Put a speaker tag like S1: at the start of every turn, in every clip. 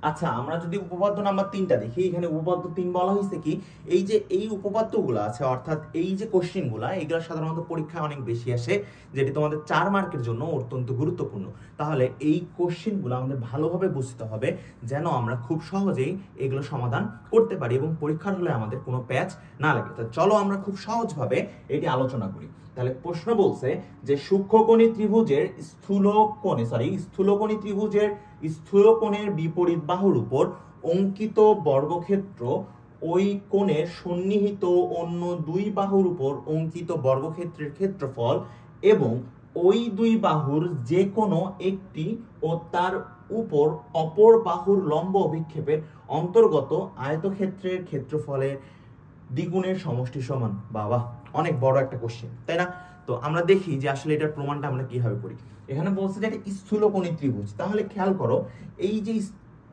S1: আচ্ছা, আমরা যদি উপপাদ্য নাম্বার 3টা দেখি, এখানে উপপাদ্য 3 বলা হয়েছে কি, এই যে এই উপপাদ্যগুলো আছে অর্থাৎ এই যে কোশ্চেনগুলো, এগুলো সাধারণত পরীক্ষায় অনেক বেশি আসে, যেটি তোমাদের 4 মার্কের জন্য অত্যন্ত গুরুত্বপূর্ণ। তাহলে এই কোশ্চেনগুলো আমাদের ভালোভাবে বুঝতে হবে যেন আমরা খুব সহজেই এগুলো সমাধান করতে পারি এবং পরীক্ষার হলে আমাদের কোনো প্যাচ না লাগে। তো চলো আমরা খুব সহজভাবে এটি আলোচনা করি। তাহলে প্রশ্ন বলছে যে সূক্ষ্মকোণী ত্রিভুজের স্থূলকোণী ত্রিভুজের স্থূলকোণের বিপরীত বাহুর উপর অঙ্কিত বর্গক্ষেত্র ওই কোণের সন্নিহিত অন্য দুই বাহুর উপর অঙ্কিত বর্গক্ষেত্রের ক্ষেত্রফল এবং ওই দুই বাহুর যে কোনো একটি ও তার উপর অপর বাহুর লম্ব অভিক্ষেপের অন্তর্গত আয়তক্ষেত্রের ক্ষেত্রফলের দ্বিগুণের সমষ্টি সমান। বাবা, অনেক বড় একটা কোশ্চেন, তাই না? তো আমরা দেখি যে আসলে এটার প্রমাণটা আমরা কিভাবে করি। এখানে বলছে যে একটা স্থূলকোণী ত্রিভুজ, তাহলে খেয়াল করো এই যে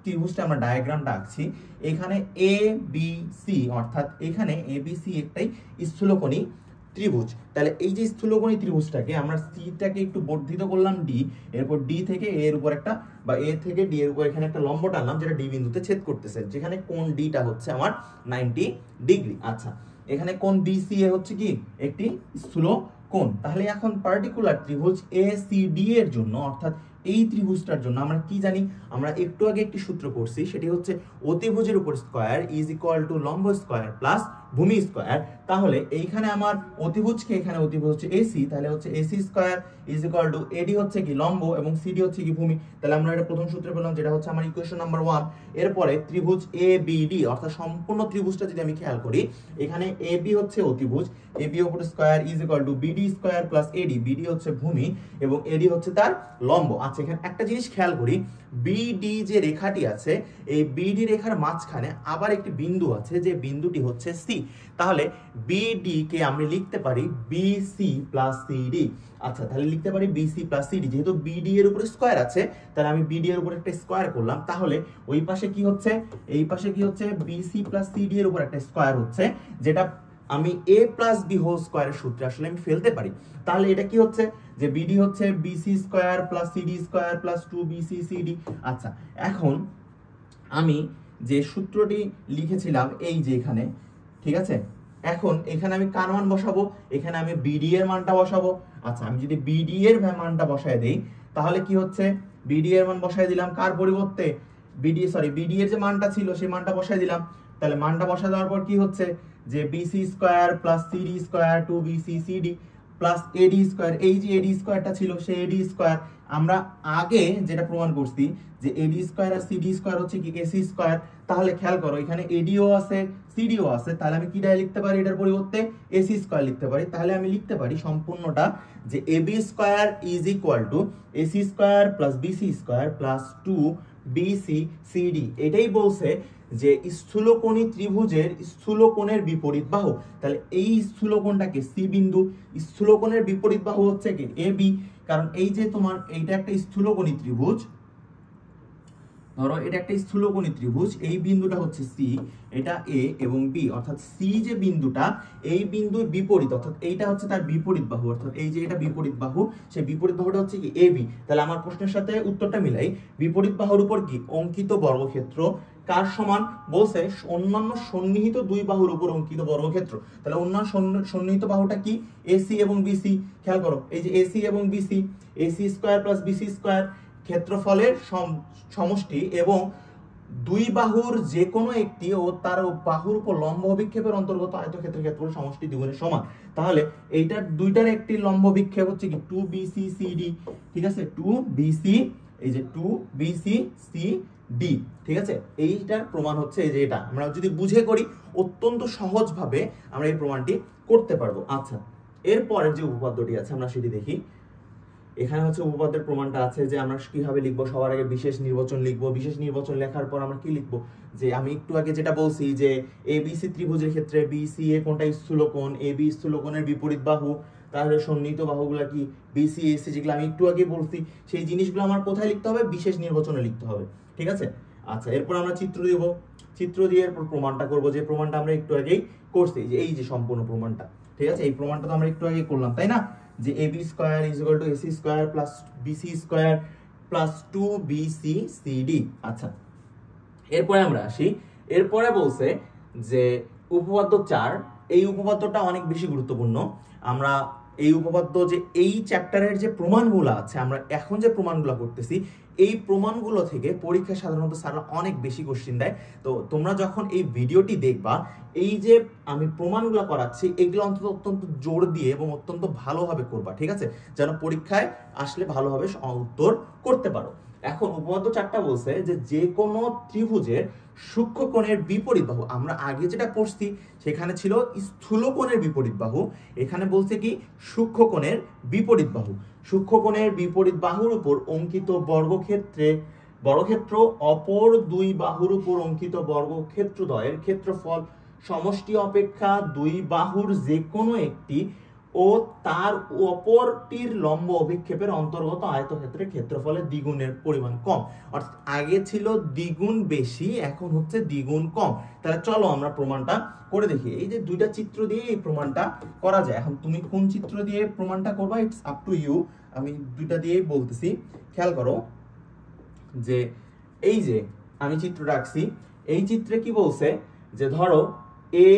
S1: ত্রিভুজটা আমরা ডায়াগ্রামটা আঁকছি, এখানে এ বি সি অর্থাৎ এখানে এ বি সি একটাই স্থূলকোণী ত্রিভুজ। তাহলে এই যে স্থূলকোণী ত্রিভুজটাকে আমরা সিটাকে একটু বর্ধিত করলাম ডি, এরপর ডি থেকে এ এর উপর একটা বা এ থেকে ডি এর উপর এখানে একটা লম্ব টানলাম যেটা ডি বিন্দুতে ছেদ করতেছে, যেখানে কোণ ডিটা হচ্ছে আমার 90 ডিগ্রি। আচ্ছা, এখানে কোণ বিসিএ হচ্ছে কি একটি স্থূল কোণ। তাহলে এখন পার্টিকুলার ত্রিভুজ এসিডি এর জন্য অর্থাৎ এই ত্রিভুজটার জন্য আমরা কি জানি, আমরা একটু আগে একটি সূত্র করছি, সেটি হচ্ছে অতিভুজের উপর স্কয়ার ইজ ইকুয়াল টু লম্ব স্কয়ার প্লাস ভূমি স্কয়ার। তাহলে এইখানে আমার অতিভুজকে, এখানে অতিভুজ হচ্ছে এসি, তাহলে হচ্ছে AC square is equal to AD হচ্ছে কি লম্ব এবং সিডি হচ্ছে কি ভূমি। তাহলে আমরা এটা প্রথম সূত্রে পেলাম, যেটা হচ্ছে আমার ইকুয়েশন নাম্বার 1। এরপরে ত্রিভুজ এ বি ডি অর্থাৎ সম্পূর্ণ ত্রিভুজটা যদি আমি খেয়াল করি, এখানে এ বি হচ্ছে অতিভুজ, এ বি উপর square is equal to BD square plus AD, BD হচ্ছে ভূমি এবং এডি হচ্ছে তার লম্ব। আচ্ছা, এখানে একটা জিনিস খেয়াল করি, বিডি যে রেখাটি আছে, এই বিডি রেখার মাঝখানে আবার একটি বিন্দু আছে, যে বিন্দুটি হচ্ছে সি। তাহলে বিডি কে আমি লিখতে পারি বিসি প্লাস সিডি। আচ্ছা, তাহলে লিখতে পারি বিসি প্লাস সিডি, যেহেতু বিডি এর উপরে স্কয়ার আছে তাহলে আমি বিডি এর উপর একটা স্কয়ার করলাম। তাহলে ওই পাশে কি হচ্ছে, এই পাশে কি হচ্ছে, বিসি প্লাস সিডি এর উপর একটা স্কয়ার হচ্ছে, যেটা আমি এ প্লাস বি হোল স্কয়ারের সূত্রে আসলে আমি ফেলতে পারি। তাহলে এটা কি হচ্ছে, যে বিডি হচ্ছে BC square plus CD square plus two BC CD. আচ্ছা, এখন আমি যে সূত্রটি লিখেছিলাম এই যে এখানে, ঠিক আছে, এখন এখানে আমি কার মান বসাবো, এখানে আমি বিডি এর মানটা বসাবো। আচ্ছা, আমি যদি বিডি এর মানটা বসায় দেই তাহলে কি হচ্ছে, বিডি এর মান বসায় দিলাম কার পরিবর্তে, বিডি এর যে মানটা ছিল সেই মানটা বসায় দিলাম। তাহলে মানটা বসায় দেওয়ার পর কি হচ্ছে, যে BC square plus CD square two BC CD plus AD square, এই যে এডি স্কয়ারটা ছিল সেই এডি স্কয়ার আমরা আগে যেটা প্রমাণ করছি যে এডি স্কয়ার আর সিডি স্কয়ার হচ্ছে কি এসি স্কয়ার। তাহলে খেয়াল করো এখানে এডিও আছে সিডিও আছে, তাহলে আমি কিটা লিখতে পারি, এটার পরিবর্তে এসি স্কয়ার লিখতে পারি। তাহলে আমি লিখতে পারি সম্পূর্ণটা যে AB square is equal to AC square plus BC square plus two BC CD. এটাই বলছে যে স্থূলকোণী ত্রিভুজের স্থূলকোণের বিপরীত বাহু। তাহলে এই স্থূলকোণটাকে সি বিন্দু, স্থূলকোণের বিপরীত বাহু হচ্ছে কি এ বি, কারণ এই যে তোমার এইটা একটা স্থূলকোণী ত্রিভুজ, ধরো এটা একটা স্থূলকোণী ত্রিভুজ, এই বিন্দুটা হচ্ছে সি, এটা এ এবং বি, অর্থাৎ সি যে বিন্দুটা এই বিন্দুর বিপরীত অর্থাৎ এইটা হচ্ছে তার বিপরীত বাহু, অর্থাৎ এই যে এটা বিপরীত বাহু, সেই বিপরীত বাহুটা হচ্ছে কি এ বি। তাহলে আমার প্রশ্নের সাথে উত্তরটা মিলাই, বিপরীত বাহুর উপর কি অঙ্কিত বর্গক্ষেত্র কার সমান, বলছে অন্যান্য সন্নিহিত দুই বাহুর উপর অঙ্কিত বর্গক্ষেত্র। তাহলে অন্যান্য সন্নিহিত বাহুটা কি এসি এবং বিসি। খেয়াল করো এই যে এসি এবং BC, AC square plus BC square ক্ষেত্রফলের সমষ্টি এবং দুই বাহুর যে কোনো একটি ও তার বাহুর উপর লম্ব অভিক্ষেপের অন্তর্গত আয়তক্ষেত্রের ক্ষেত্রফল সমষ্টি দ্বিগুণের সমান। তাহলে এইটার দুইটার একটি লম্ব অভিক্ষেপ হচ্ছে কি 2বিসি সিডি, ঠিক আছে, 2বিসি, এই যে 2বিসি সিডি, ঠিক আছে। এইটার প্রমাণ হচ্ছে এই যে এটা আমরা যদি বুঝে করি অত্যন্ত সহজভাবে আমরা এই প্রমাণটি করতে পারবো। আচ্ছা, এরপরের যে উপপাদ্যটি আছে আমরা সেটি দেখি। এখানে হচ্ছে উপপাদ্যের প্রমাণটা আছে যে আমরা কিভাবে লিখবো, সবার আগে বিশেষ নির্বাচন লিখবো, বিশেষ নির্বাচন লেখার পর আমরা কি লিখবো, যে আমি একটু আগে যেটা বলছি যে এবিসি ত্রিভুজের ক্ষেত্রে বিসি এ কোণটা স্থূলকোণ, এবি স্থূলকোণের বিপরীত বাহু, তাহলে সন্নিহিত বাহুগুলা কি বিসি এসি, যেগুলো আমি একটু আগে বলছি সেই জিনিসগুলো আমার কোথায় লিখতে হবে, বিশেষ নির্বাচনে লিখতে হবে, ঠিক আছে। আচ্ছা, এরপর আমরা চিত্র দেব, চিত্র দিয়ে এরপর প্রমাণটা করব, যে প্রমাণটা আমরা একটু আগেই করছি, যে এই যে সম্পূর্ণ প্রমাণটা, ঠিক আছে, এই প্রমাণটা তো আমরা একটু আগে করলাম, তাই না, যে AB square is equal to AC square plus BC square plus two BC CD. আচ্ছা, এরপরে আমরা আসি, এরপরে বলছে যে উপপাদ্য 4, এই উপপাদ্যটা অনেক বেশি গুরুত্বপূর্ণ। আমরা এই উপপাদ্য যে এই চ্যাপ্টারের যে প্রমাণগুলো আছে, আমরা এখন যে প্রমাণগুলো করতেছি, এই প্রমাণগুলো থেকে পরীক্ষায় সাধারণত স্যাররা অনেক বেশি কোশ্চেন দেয়। তো তোমরা যখন এই ভিডিওটি দেখবা, এই যে আমি প্রমাণগুলো করাচ্ছি, এগুলো অন্তত অত্যন্ত জোর দিয়ে এবং অত্যন্ত ভালোভাবে করবা, ঠিক আছে, যেন পরীক্ষায় আসলে ভালোভাবে উত্তর করতে পারো। এখন উপপাদ্য 4টা বলছে যে যে কোনো ত্রিভুজের সূক্ষ্মকোণের বিপরীত বাহু, আমরা আগে যেটা পড়ছি সেখানে ছিল স্থূলকোণের বিপরীত বাহু, এখানে বলছে কি সূক্ষ্মকোণের বিপরীত বাহু। সূক্ষ্মকোণের বিপরীত বাহুর উপর অঙ্কিত বর্গক্ষেত্র অপর দুই বাহুর উপর অঙ্কিত বর্গক্ষেত্রদ্বয়ের ক্ষেত্রফল সমষ্টি অপেক্ষা দুই বাহুর যে কোনো একটি ও তার অপরটির লম্ব অভিক্ষেপের অন্তর্গত আয়তক্ষেত্রের ক্ষেত্রফলের দ্বিগুণের পরিমাণ কম। অর্থাৎ আগে ছিল দ্বিগুণ বেশি, এখন হচ্ছে দ্বিগুণ কম। তাহলে চলো আমরা প্রমাণটা করে দেখি। এই যে দুইটা চিত্র দিয়ে এই প্রমাণটা করা যায়। এখন তুমি কোন চিত্র দিয়ে প্রমাণটা করবা, ইটস আপ টু ইউ। আমি দুইটা দিয়েই বলতেছি, খেয়াল করো যে এই যে আমি চিত্রটা আঁকছি, এই চিত্রে কি বলছে যে ধরো এ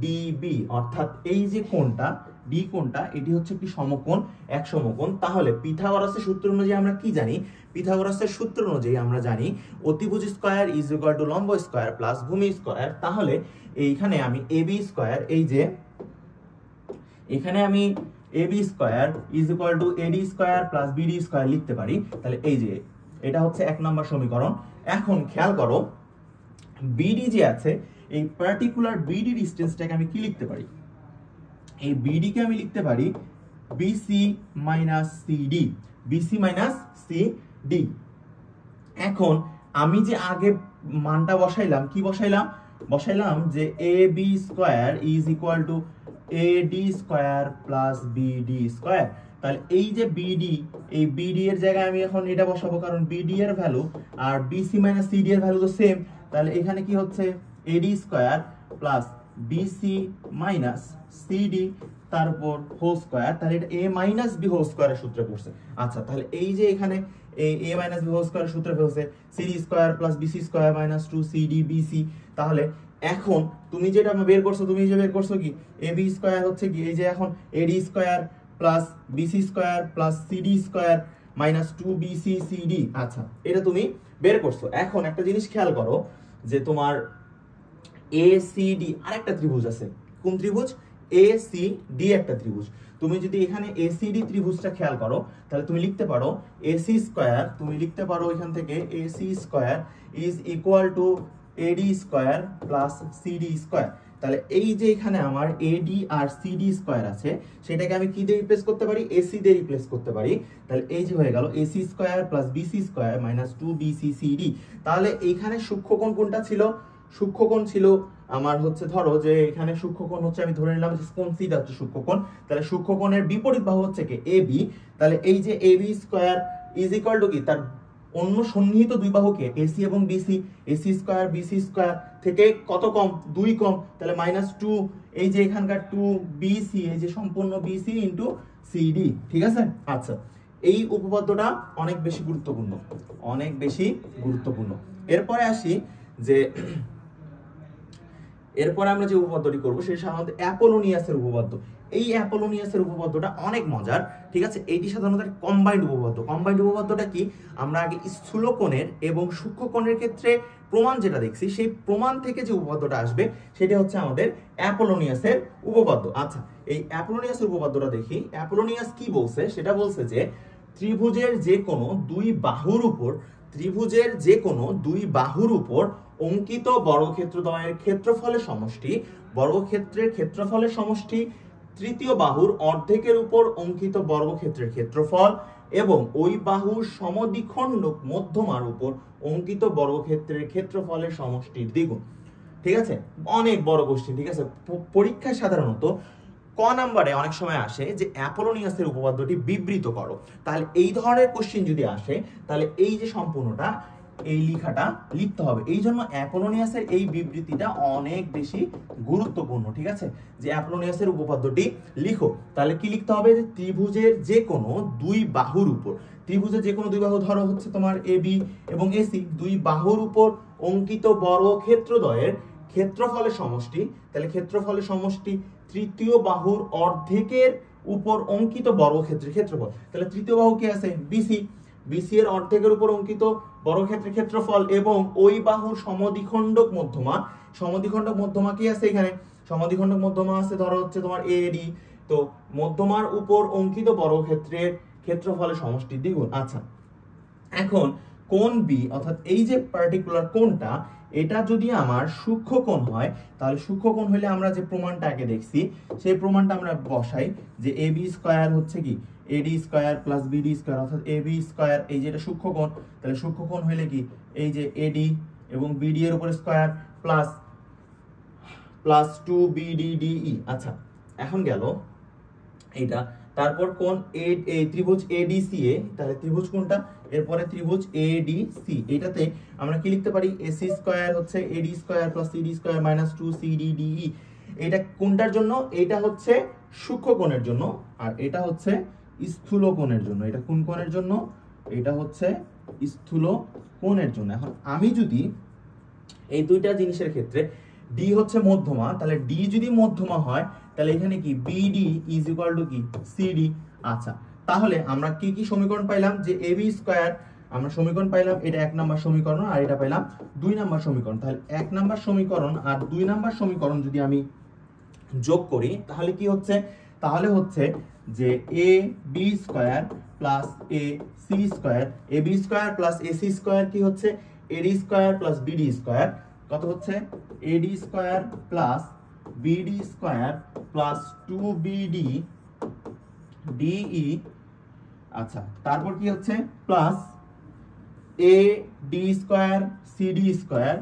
S1: ডি বি, অর্থাৎ এই যে কোণটা ডি কোণটা, এটি হচ্ছে একটি সমকোণ, এক সমকোণ। তাহলে পিথাগোরাসের সূত্র অনুযায়ী আমরা কি জানি? পিথাগোরাসের সূত্র অনুযায়ী আমরা জানি অতিভুজ স্কয়ার ইজ ইকুয়াল টু লম্ব স্কয়ার প্লাস ভূমি স্কয়ার। তাহলে এইখানে আমি এ বি স্কয়ার, এই যে এখানে আমি A B square is equal to AD square plus BD square লিখতে পারি। তাহলে এই যে এটা হচ্ছে 1 নম্বর সমীকরণ। এখন খেয়াল করো বিডি যে আছে, এই পার্টিকুলার বিডি ডিসটেন্সটাকে আমি কি লিখতে পারি? এই বিডি কে আমি লিখতে পারি BC minus CD, BC minus CD. এখন আমি যে আগে মানটা বসাইলাম, কি বসাইলাম যে A B square is equal to AD square plus BD square. তাহলে এই যে বিডি, এই বিডি এর জায়গায় আমি এখন এটা বসাবো, কারণ বিডি এর ভ্যালু আর বিসি মাইনাস সিডি এর ভ্যালু তো সেম। তাহলে এখানে কি হচ্ছে AD square plus BC minus CD তারপর হোল স্কয়ার। তাহলে এটা এ মাইনাস বি হোল স্কয়ারের সূত্রে পড়ছে। আচ্ছা, তাহলে এই যে এখানে এ মাইনাস বি হোল স্কয়ারের সূত্রে পড়ছে CD square plus BC square minus 2 CD BC. তাহলে এখন তুমি যেটা বের করছো, তুমি যে বের করছো কি এ বি স্কয়ার হচ্ছে কি এই যে এখন AD square plus BC square plus CD square minus 2 BC CD. আচ্ছা, এটা তুমি বের করছো। এখন একটা জিনিস খেয়াল করো যে তোমার এসিডি আরেকটা ত্রিভুজ আছে। কোন ত্রিভুজ? এসিডি একটা ত্রিভুজ। তুমি যদি এখানে এসিডি ত্রিভুজটা খেয়াল করো, তাহলে তুমি লিখতে পারো এসি স্কয়ার, তুমি লিখতে পারো এখান থেকে AC square is equal to AD square plus CD square. তাহলে এই যে এখানে আমার এডি আর সিডি স্কয়ার আছে, সেটাকে আমি কি দিয়ে রিপ্লেস করতে পারি? এসি দিয়ে রিপ্লেস করতে পারি। তাহলে এই যে হয়ে গেল AC square plus BC square minus 2 BC CD. তাহলে এইখানে সূক্ষ্মকোণ কোনটা ছিল? সূক্ষ্মকোণ ছিল আমার হচ্ছে, ধরো যে এখানে সূক্ষ্মকোণ হচ্ছে, আমি ধরে নিলাম যে কোণ সি হচ্ছে সূক্ষ্মকোণ। তাহলে সূক্ষ্মকোণের বিপরীত বাহু হচ্ছে কি এ বি। তাহলে এই যে A B square is equal to কি, তার অন্য সন্নিহিত দুই বাহুকে এসি এবং BC, AC square BC square থেকে কত কম? 2 কম। তাহলে মাইনাস 2, এই যে এখানকার 2 বিসি, এই যে সম্পূর্ণ বিসি ইন্টু সিডি। ঠিক আছে? আচ্ছা, এই উপপাদ্যটা অনেক বেশি গুরুত্বপূর্ণ, অনেক বেশি গুরুত্বপূর্ণ। এরপরে আসি যে এরপরে আমরা যে উপপাদ্যটি করবো সেটা সাধারণত অ্যাপোলোনিয়াসের উপপাদ্য। এই অ্যাপোলোনিয়াসের উপপাদ্যটা অনেক মজার, ঠিক আছে। এইটি সাধারণত কম্বাইন্ড উপপাদ্য। কম্বাইন্ড উপপাদ্যটা কি? আমরা আগে স্থূলকোণের এবং সূক্ষ্মকোণের ক্ষেত্রে প্রমাণ যেটা দেখছি, সেই প্রমাণ থেকে যে উপপাদ্যটা আসবে সেটা হচ্ছে আমাদের অ্যাপোলোনিয়াসের উপপাদ্য। আচ্ছা, এই অ্যাপোলোনিয়াসের উপপাদ্যটা দেখি। অ্যাপোলোনিয়াস কি বলছে? সেটা বলছে যে ত্রিভুজের যে কোনো দুই বাহুর উপর অঙ্কিত বর্গক্ষেত্রদ্বয়ের ক্ষেত্রফলের সমষ্টি, বর্গক্ষেত্রের ক্ষেত্রফলের সমষ্টি, তৃতীয় বাহুর অর্ধেকের উপর অঙ্কিত বর্গক্ষেত্রের ক্ষেত্রফল এবং ওই বাহুর সমদ্বিখণ্ডক মধ্যমার উপর অঙ্কিত বর্গক্ষেত্রের ক্ষেত্রফলের সমষ্টির দ্বিগুণ। ঠিক আছে? অনেক বড় কোশ্চেন। ঠিক আছে, পরীক্ষায় সাধারণত ক নাম্বারে অনেক সময় আসে যে অ্যাপোলোনিয়াসের উপপাদ্যটি বিবৃত করো। তাহলে এই ধরনের কোশ্চেন যদি আসে, তাহলে এই যে সম্পূর্ণটা এই লেখাটা লিখতে হবে। এই জন্য অ্যাপোলোনিয়াসের এই বিবৃতিটা অনেক বেশি গুরুত্বপূর্ণ, ঠিক আছে? যে অ্যাপোলোনিয়াসের উপপাদ্যটি লিখো। তাহলে কি লিখতে হবে? যে ত্রিভুজের যে কোনো দুই বাহুর উপর, ত্রিভুজের যে কোনো দুই বাহু, ধরো হচ্ছে তোমার এবি এবং এসি, দুই বাহুর উপর অঙ্কিত বর্গক্ষেত্রদ্বয়ের ক্ষেত্রফলের সমষ্টি। তাহলে ক্ষেত্রফলের সমষ্টি তৃতীয় বাহুর অর্ধেকের উপর অঙ্কিত বর্গক্ষেত্রের ক্ষেত্রফল। তাহলে তৃতীয় বাহু কি আছে? বিসি। বিসি এর অর্ধেকের উপর অঙ্কিত বর্গক্ষেত্রের ক্ষেত্রফল এবং ওই বাহুর সমদ্বিখণ্ডক মধ্যমা। সমদ্বিখণ্ডক মধ্যমা কি আছে এখানে? সমদ্বিখণ্ডক মধ্যমা আছে ধরো হচ্ছে তোমার এডি। তো মধ্যমার উপর অঙ্কিত বর্গক্ষেত্রের ক্ষেত্রফলের সমষ্টি দ্বিগুণ। আচ্ছা, এখন কোণ বি অর্থাৎ এই যে পার্টিকুলার কোণটা, এটা যদি আমার সূক্ষ্মকোণ হয়, তাহলে সূক্ষ্মকোণ হলে আমরা যে প্রমাণটা আগে দেখছি সেই প্রমাণটা আমরা বসাই, যে এ বি স্কয়ার হচ্ছে কি এডি স্কয়ার প্লাস বিডি স্কয়ার, অর্থাৎ এ বি স্কয়ার, এই যে এটা সূক্ষ্মকোণ, তাহলে সূক্ষ্মকোণ হলে কি এই যে এডি এবং বিডি এর উপর স্কয়ার প্লাস প্লাস 2BDDE। আচ্ছা, এখন গেল এইটা। তারপর কোন এই ত্রিভুজ ADCA, তাহলে ত্রিভুজ কোনটা? এরপরে ত্রিভুজ ADC, এটাতে আমরা কি লিখতে পারি? AC স্কয়ার হচ্ছে AD square plus CD square minus 2CDDE। এটা কোনটার জন্য? এটা হচ্ছে সূক্ষ্ম কোণের জন্য, আর এটা হচ্ছে স্থূল কোণের জন্য। এটা কোন কোণের জন্য? এটা হচ্ছে স্থূল কোণের জন্য। এখন আমি যদি এই দুইটা জিনিসের ক্ষেত্রে ডি হচ্ছে মধ্যমা, তাহলে ডি যদি মধ্যমা হয় তাহলে এখানে কি বিডি ইজ ইকুয়াল টু কি সিডি। আচ্ছা, তাহলে আমরা কি কি সমীকরণ পাইলাম? যে এবি স্কয়ার আমরা সমীকরণ পাইলাম, এটা 1 নাম্বার সমীকরণ, আর এটা পাইলাম 2 নাম্বার সমীকরণ। তাহলে 1 নাম্বার সমীকরণ আর 2 নাম্বার সমীকরণ যদি আমি যোগ করি তাহলে কি হচ্ছে? তাহলে হচ্ছে যে A B square plus A C square, A B square plus A C square কি হচ্ছে? AD square plus BD square, কত হচ্ছে? AD square plus BD square plus 2BD DE. আচ্ছা, তারপর কি হচ্ছে? Plus A D square CD square,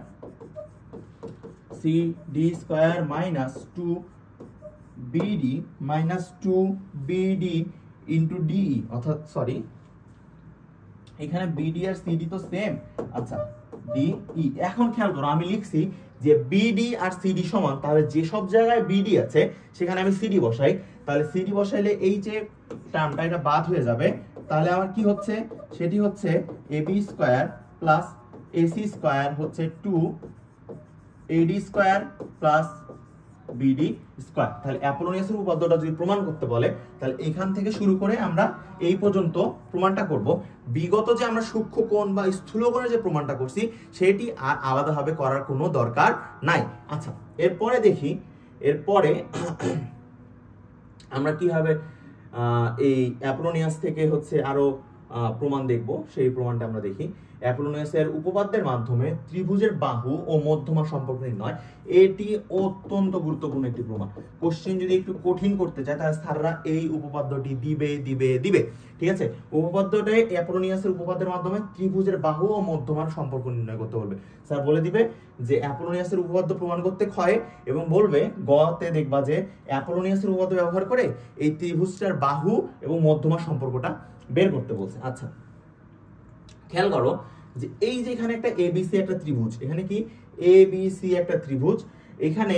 S1: CD square minus 2BD minus 2BD into DE, অর্থাৎ sorry এখানে বিডি আর সিডি তো সেম। আচ্ছা, ডিই। এখন খেয়াল করো, আমি লিখছি যে বিডি আর সিডি সমান, তাহলে যে সব জায়গায় বিডি আছে সেখানে আমি সিডি বসাই। তাহলে সিডি বসাইলে এই যে টার্মটা এটা বাদ হয়ে যাবে। তাহলে আমার কি হচ্ছে? সেটি হচ্ছে AB square plus AC square হচ্ছে 2AD square plus BD square. তাহলে অ্যাপোলোনিয়াসের উপপাদ্যটা যদি প্রমাণ করতে বলে তাহলে এখান থেকে শুরু করে আমরা এই পর্যন্ত প্রমাণটা করব। বিগত যে আমরা সূক্ষ্ম কোণ বা স্থূল কোণের যে প্রমাণটা করছি সেটি আর আলাদাভাবে করার কোনো দরকার নাই। আচ্ছা, এরপরে দেখি, এরপরে আমরা কিভাবে এই অ্যাপোলোনিয়াস থেকে হচ্ছে আরো প্রমাণ দেখব, সেই প্রমাণটা আমরা দেখি। অ্যাপোলোনিয়াসের উপপাদ্যের মাধ্যমে ত্রিভুজের বাহু ও মধ্যমা সম্পর্ক নির্ণয়, এটি অত্যন্ত গুরুত্বপূর্ণ একটি প্রমাণ। কোশ্চেন যদি একটু কঠিন করতে চায় তাহলে স্যাররা এই উপপাদ্যটি দিবে দিবে দিবে, ঠিক আছে? উপপাদ্যটাই অ্যাপোলোনিয়াসের উপপাদ্যের মাধ্যমে ত্রিভুজের বাহু ও মধ্যমার সম্পর্ক নির্ণয় করতে বলবে। স্যার বলে দিবে যে অ্যাপোলোনিয়াসের উপপাদ্য প্রমাণ করতে ক্ষয়ে, এবং বলবে গতে দেখবা যে অ্যাপোলোনিয়াসের উপপাদ্য ব্যবহার করে এই ত্রিভুজটার বাহু এবং মধ্যমা সম্পর্কটা বের করতে বলছে। আচ্ছা, খেয়াল করো যে এই যে এখানে একটা এবিসি একটা ত্রিভুজ, এখানে কি এবিসি একটা ত্রিভুজ, এখানে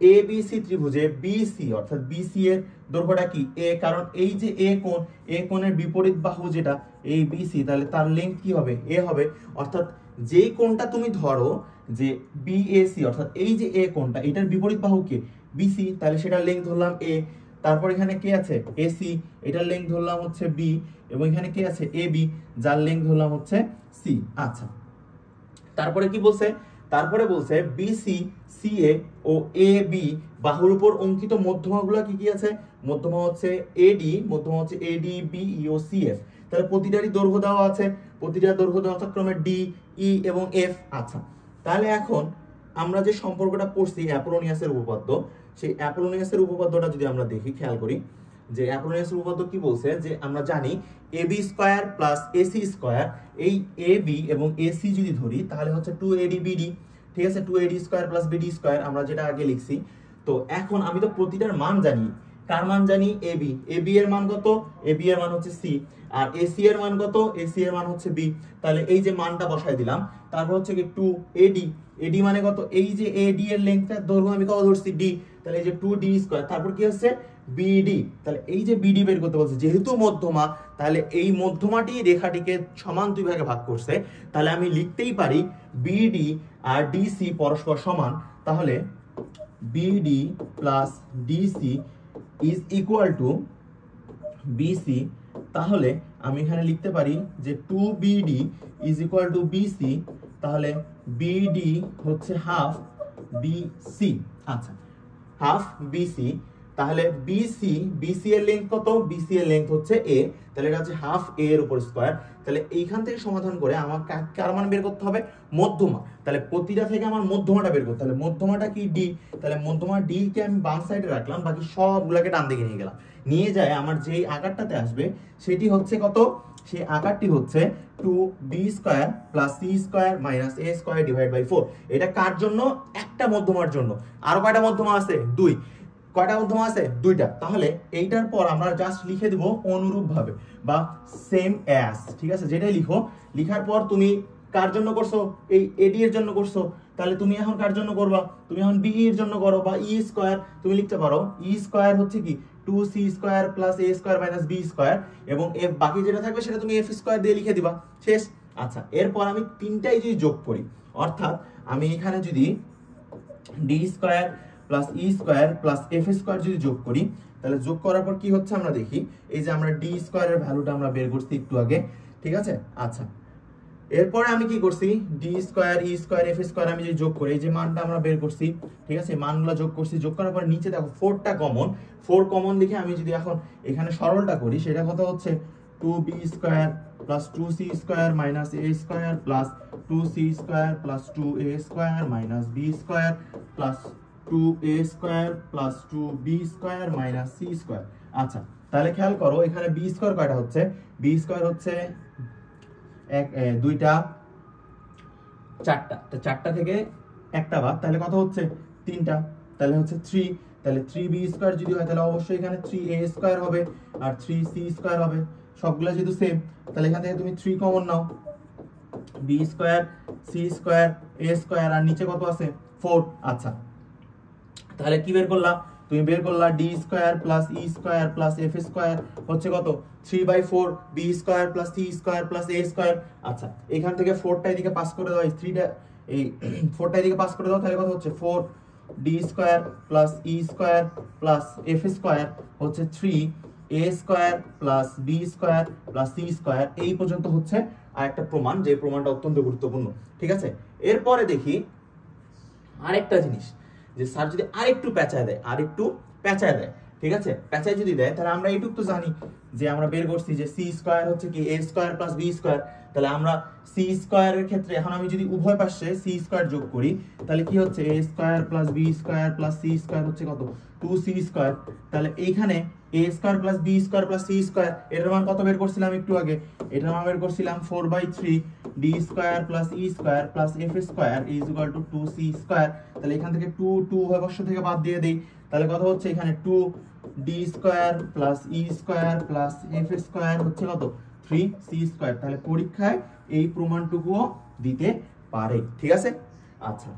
S1: এবিসি ত্রিভুজে বিসি অর্থাৎ বিসি এর দৈর্ঘ্যটা কি এ, কারণ এই যে এ কোণ, এ কোণের বিপরীত বাহু যেটা এই বিসি, তাহলে তার লেংথ কি হবে? এ হবে। অর্থাৎ যেই কোণটা তুমি ধরো যে বিএসি অর্থাৎ এই যে এ কোণটা, এটার বিপরীত বাহু কে? বিসি, তাহলে সেটার লেংথ ধরলাম এ। তারপর এখানে কে আছে? এসি, এটার লেংথ ধরলাম হচ্ছে বি, এবং এখানে কে আছে? এবি, যার লেংথ ধরলাম হচ্ছে সি। আচ্ছা, তারপরে কি বলছে? তারপরে বলছে BC CA O A B বাহুর উপর অঙ্কিত মধ্যমাগুলো কি কি আছে? মধ্যমা হচ্ছে এডি, মধ্যমা হচ্ছে এডি বি ই ও সিএফ। তাহলে প্রতিটারই দৈর্ঘ্য দেওয়া আছে, প্রতিটার দৈর্ঘ্য দেওয়া যথাক্রমে ডি ই এবং এফ। আচ্ছা, তাহলে এখন আমরা যে সম্পর্কটা পড়ছি অ্যাপোলোনিয়াসের উপপাদ্য, সেই অ্যাপোলোনিয়াসের উপপাদ্যটা যদি আমরা দেখি, খেয়াল করি যে অ্যাপোলোনিয়াসের উপপাদ্য কি বলছে, যে আমরা জানি AB square plus AC square, এই এবি এবং এসি যদি ধরি তাহলে হচ্ছে 2AD/BD, ঠিক আছে? 2AD square plus BD square, আমরা যেটা আগে লিখছি। তো এখন আমি তো প্রতিটার মান জানি, কার মান জানি এবি, এবি এর মান কত, এবি এর মান হচ্ছে সি, আর এসি এর মান কত, এসি এর মান হচ্ছে বি। তাহলে এই যে মানটা বসাই দিলাম, তারপর হচ্ছে কি 2 এডি, এডি মানে কত, এই যে এডি এর লেংথের দৈর্ঘ্য আমি কত ধরছি ডি, তাহলে এই যে 2d স্কয়ার, তারপর কি হচ্ছে বিডি, তাহলে এই যে বিডি বের করতে বলছে, যেহেতু মধ্যমা, তাহলে এই মধ্যমাটি রেখাটিকে সমান দুই ভাগে ভাগ করছে, তাহলে আমি লিখতেই পারি বিডি আর ডিসি পরস্পর সমান, তাহলে BD plus DC is equal to BC. তাহলে আমি এখানে লিখতে পারি যে 2BD is equal to BC, তাহলে বিডি হচ্ছে হাফ বিসি। আচ্ছা, হাফ বিসি, তাহলে বিসি, বিসি এর লেংথ কত, বিসি এর লেংথ হচ্ছে এ, তাহলে এটা হচ্ছে হাফ এ এর উপর স্কয়ার। তাহলে এইখান থেকে সমাধান করে আমার কার মান বের করতে হবে, মধ্যমা। তাহলে প্রতিটা থেকে আমার মধ্যমাটা বের করতে, তাহলে মধ্যমাটা কি ডি, তাহলে মধ্যমা ডি কে আমি বাম সাইডে রাখলাম, বাকি সবগুলোকে ডান দিকে নিয়ে গেলাম, নিয়ে যায় আমার যেই আকারটাতে আসবে সেটি হচ্ছে কত, সেই আকারটি হচ্ছে 2b square plus c square minus a square divide by 4। এটা কার জন্য, একটা মধ্যমার জন্য। আরো কয়টা মধ্যমা আছে, দুই। কয়টা মধ্যমা আছে, দুইটা। তাহলে এইটার পর আমরা জাস্ট লিখে দেব অনুরূপ ভাবে বা সেম অ্যাজ, ঠিক আছে, যেটাই লিখো, লিখার পর তুমি কার জন্য করছো, এই এডি এর জন্য করছো, তাহলে তুমি এখন কার জন্য করবা, তুমি এখন বি এর জন্য করো, বা ই স্কয়ার তুমি লিখতে পারো, ই স্কয়ার হচ্ছে কি 2c square plus a square minus b square, এবং এফ বাকি যেটা থাকবে সেটা তুমি এফ স্কয়ার দিয়ে লিখে দিবা, শেষ। আচ্ছা, এরপর আমি তিনটাই যদি যোগ করি, অর্থাৎ আমি এখানে যদি D square plus E square plus F square যদি যোগ করি, তাহলে যোগ করার পর কি হচ্ছে আমরা দেখি, এই যে আমরা ডি স্কয়ারের ভ্যালুটা আমরা বের করছি একটু আগে, ঠিক আছে। আচ্ছা, এরপরে আমি কি করছি, ডি স্কয়ার ই স্কয়ার এফ স্কয়ার আমি যদি যোগ করি, এই যে মানটা আমরা বের করছি, ঠিক আছে, মানগুলো যোগ করছি, যোগ করার পর নিচে দেখো 4টা কমন, 4 কমন লিখে আমি যদি এখন এখানে সরলটা করি, সেটা কত হচ্ছে 2b square plus 2c square minus a square plus 2c square plus 2a square minus b square plus 2a square plus 2b square minus c square. আচ্ছা, তাহলে খেয়াল করো এখানে b স্কয়ার কয়টা হচ্ছে, b স্কয়ার হচ্ছে দুইটা, চারটা, তো চারটা থেকে একটা বাদ, তাহলে কত হচ্ছে, তিনটা, তাহলে হচ্ছে 3, তাহলে 3b স্কয়ার যদি হয় তাহলে অবশ্যই এখানে 3a স্কয়ার হবে আর 3c স্কয়ার হবে, সবগুলো যেহেতু সেম, তাহলে এখান থেকে তুমি 3 কমন নাও, b square c square a square আর নিচে কত আছে 4। আচ্ছা, তাহলে কি বের করলা, তুমি বের করলা D square plus E square plus F square হচ্ছে কত 3/4, B square plus C square plus A square. আচ্ছা, এখান থেকে 4টা এদিকে পাস করে দাও, এই 3টা এই 4টা এদিকে পাস করে দাও, তাহলে কত হচ্ছে 4 D square plus E square plus F square হচ্ছে 3 A square plus B square plus C square. এই পর্যন্ত হচ্ছে আরেকটা প্রমাণ, যে প্রমাণটা অত্যন্ত গুরুত্বপূর্ণ, ঠিক আছে। এরপরে দেখি আরেকটা জিনিস, যে স্যার যদি আরেকটু পেঁচায় দেয়, আরেকটু পেঁচায় দেয়, ঠিক আছে, পেঁচায় যদি দেয়, তাহলে আমরা এইটুকু তো জানি যে আমরা বের করছি যে সি স্কয়ার হচ্ছে কি এ স্কয়ার প্লাস বি স্কয়ার, তাহলে আমরা সি স্কয়ারের ক্ষেত্রে এখন আমি যদি উভয় পাশে সি স্কয়ার যোগ করি, তাহলে কি হচ্ছে A square plus B square plus C square হচ্ছে কত 2c স্কয়ার। তাহলে এইখানে A square plus B square plus C square, এটার মান কত বের করছিলাম একটু আগে, এটার মান বের করছিলাম 4/3 D square plus E square plus F square is equal two 2c square. তাহলে এখান থেকে 2 অবশ্য থেকে বাদ দিয়ে দেই, তাহলে কত হচ্ছে এখানে 2 D square plus E square plus F square হচ্ছে কত 3c স্কয়ার। তাহলে পরীক্ষায় এই প্রমাণটুকুও দিতে পারে, ঠিক আছে। আচ্ছা,